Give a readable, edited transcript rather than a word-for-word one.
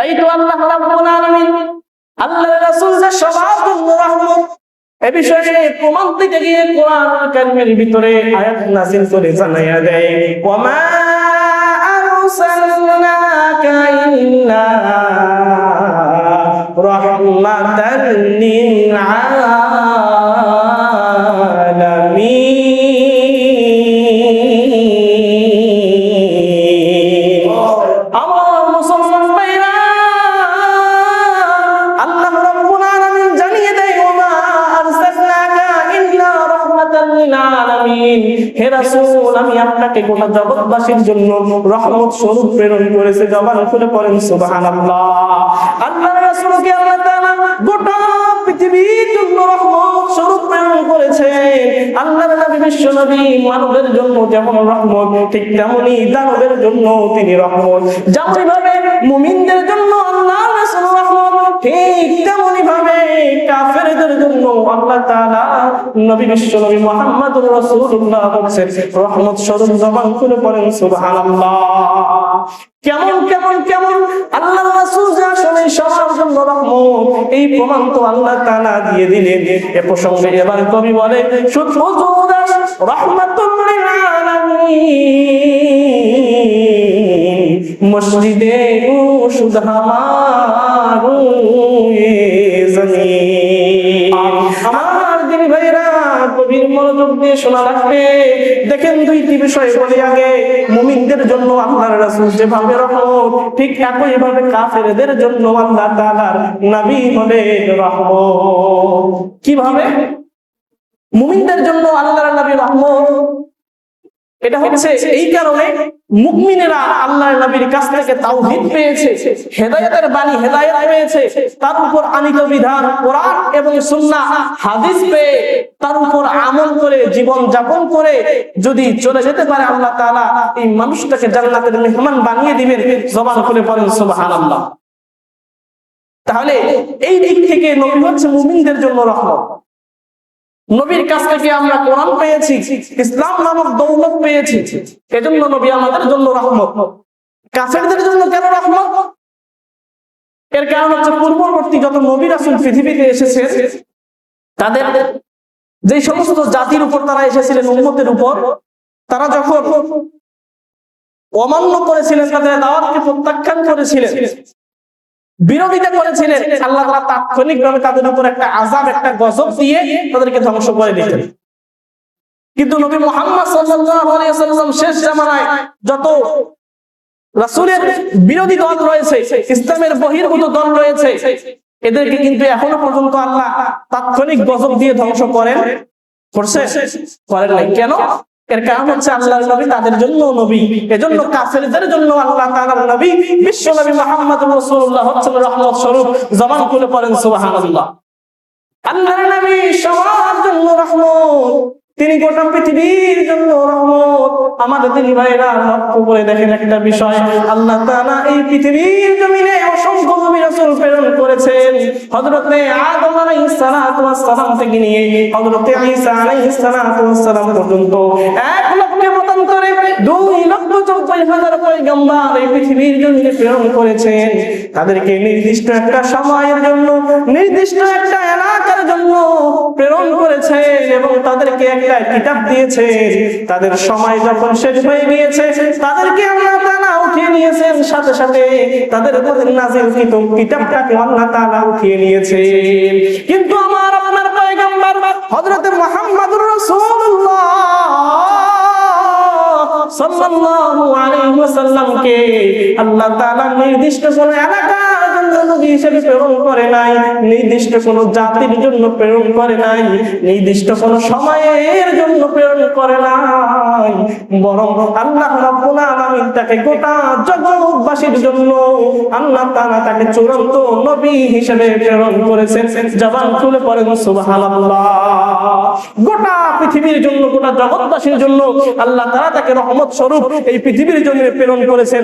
তাই তো আল্লাহ রাব্বুল আলামিন আল্লাহর রাসূল যে সবার জন্য রহমত, এ বিষয়ে প্রমাণ দিতে গিয়ে কোরআন কারীমের ভিতরে আয়াত নাযিল করে জানায়া দেয়, ওয়া মা আরসালনাকা ইল্লা রাহমাতাল লিল আলামিন। আমার মুসলমান ভাইরা, আল্লাহ রাব্বুল আলামিন জানিয়ে দেয়, ওয়া মা আরসালনাকা ইল্লা রাহমাতাল লিল আলামিন। হে রাসূল, আমি আপনাকে গোটা জগৎবাসীর জন্য রহমত স্বরূপ প্রেরণ করেছি। জবান খুলে পড়েন সুবহানাল্লাহ। আল্লাহর রাসূলকে আল্লাহ তাআলা গোটা পৃথিবীর জন্য রহমত স্বরূপ প্রেরণ করেছেন। আল্লাহর নবী বিশ্ব নবী মানবের জন্য যেমন রহমত, ঠিক তেমনি দানবের জন্য তিনি রহমত। যেমনভাবে মুমিনদের জন্য আল্লাহর রাসূল রহমত, ঠিক তেমনি ভাবে কাফেরদের জন্য আল্লাহ তাআলা নবী বিশ্ব নবী মুহাম্মদুর রাসূলুল্লাহ হচ্ছেন রহমত স্বরূপ। জবান খুলে পড়েন সুবহানাল্লাহ। কেমন কেমন কেমন আল্লাহর রাসূল যে আসলে সবার জন্য রহমত, এই প্রমাণ তো আল্লাহ তাআলা দিয়ে দিলেন। এ প্রসঙ্গে এবার কবি বলে, শুধু রহমাতুল লিল আলামিন মসজিদে ও শুধু আমার জমিন। আমার দিনী ভাইরা, কবির মনোযোগ দিয়ে শোনা লাগবে। দেখেন, দুইটি বিষয় বলি আগে। মুমিনদের জন্য আল্লাহর রাসূল যেভাবে রহমত, ঠিক একই ভাবে কাফেরদের জন্য আল্লাহ তাআলার নবী হলেন রহমত। কিভাবে? মুমিনদের জন্য আল্লাহর নবী রহমত, এটা হচ্ছে এই কারণে মুমিনেরা আল্লাহর নবীর কাছ থেকে তাওহীদ পেয়েছে, হেদায়েতের বাণী হেদায়েত পেয়েছে, তার উপর আনিত বিধান কোরআন এবং সুন্নাহ হাদিস পেয়ে তার উপর আমল করে জীবন যাপন করে যদি চলে যেতে পারে, আল্লাহ তাআলা এই মানুষটাকে জান্নাতের মেহমান বানিয়ে দিবেন। জবান খুলে পড়েন সুবহানাল্লাহ। তাহলে এই দিক থেকে নবী হচ্ছে মুমিনদের জন্য রহমত। নবীর কাছ থেকে আমরা কোরআন পেয়েছি, ইসলাম নামক দৌলত পেয়েছি, এজন্য নবী আমাদের জন্য রহমত। কাফেরদের জন্য কেন রহমত? এর কারণ হচ্ছে পূর্ববর্তী যত নবী রাসূল পৃথিবীতে এসেছে, তাদের যে সমস্ত জাতির উপর তারা এসেছিলেন, উম্মতের উপর, তারা যখন অমান্য করেছিলেন, তাদের দাওয়াতকে প্রত্যাখ্যান করেছিলেন, বিরোধিতা করেছিলেন, আল্লাহ তাআলা তাৎক্ষণিকভাবে তাদের উপর একটা আযাব, একটা গজব দিয়ে তাদেরকে ধ্বংস করে দিতেন। কিন্তু নবী মুহাম্মদ সাল্লাল্লাহু আলাইহি ওয়াসাল্লাম শেষ জামানায় যত রাসূলের বিরোধী দল রয়েছে, ইসলামের বহির্ভূত দল রয়েছে, এদেরকে কিন্তু এখনো পর্যন্ত আল্লাহ তাৎক্ষণিক গজব দিয়ে ধ্বংস করেন নাই। কেন? এর কারণ হচ্ছে আল্লাহর নবী তাদের জন্য নবী। এজন্য কাফেরদের জন্য আল্লাহ তাআলার নবী বিশ্ব নবী মুহাম্মদুর রাসূলুল্লাহ হচ্ছেন রহমত স্বরূপ। জবান খুলে পড়েন সুবহানাল্লাহ। আল্লাহর নবী সবার জন্য রহমত, তিনি গোটা পৃথিবীর জন্য রহমত। আমাদের দিনী ভাইরা, লক্ষ্য করে দেখেন একটা বিষয়, আল্লাহ তাআলা এই পৃথিবীর জমিনে অসংখ্য নবী রাসূল প্রেরণ করেছেন। হযরতে আদম আলাইহিস সালাতু ওয়াস সালাম থেকে নিয়ে হযরতে ঈসা আলাইহিস সালাতু ওয়াস সালাম পর্যন্ত 1 লক্ষ মতান্তরে 2,40,000 পয়গম্বর এই পৃথিবীর জমিনে প্রেরণ করেছেন। তাদেরকে নির্দিষ্ট একটা সময়ের জন্য, নির্দিষ্ট একটা এলাকার জন্য প্রেরণ করেছেন এবং তাদেরকে একটা কিতাব দিয়েছে। তাদের সময় যখন শেষ হয়ে গিয়েছে, তাদেরকে আল্লাহ তাআলা উঠিয়ে নিয়েছেন, সাথে সাথে তাদের উপর নাযিলকৃত কিতাবটাকে আল্লাহ তাআলা উঠিয়ে নিয়েছেন। কিন্তু আমার আপনার পয়গম্বর হযরত মুহাম্মদুর রাসূলুল্লাহ সাল্লাল্লাহু আলাইহি ওয়াসাল্লামকে আল্লাহ তাআলা নির্দিষ্ট কোন এলাকার জন্য নবী হিসেবে প্রেরণ করে নাই, নির্দিষ্ট কোন জাতির জন্য প্রেরণ করে নাই, নির্দিষ্ট কোন সময়ের জন্য প্রেরণ করে নাই, বরং আল্লাহ রাব্বুল আলামিন তাকে গোটা জগৎবাসীর জন্য আল্লাহ তাআলা তাকে চূড়ান্ত নবী হিসেবে প্রেরণ করেছেন। জবান খুলে পড়েন সুবহানাল্লাহ। গোটা পৃথিবীর জন্য, গোটা জগৎবাসীর জন্য আল্লাহ তাআলা তাকে রহমত স্বরূপ এই পৃথিবীর জন্য প্রেরণ করেছেন।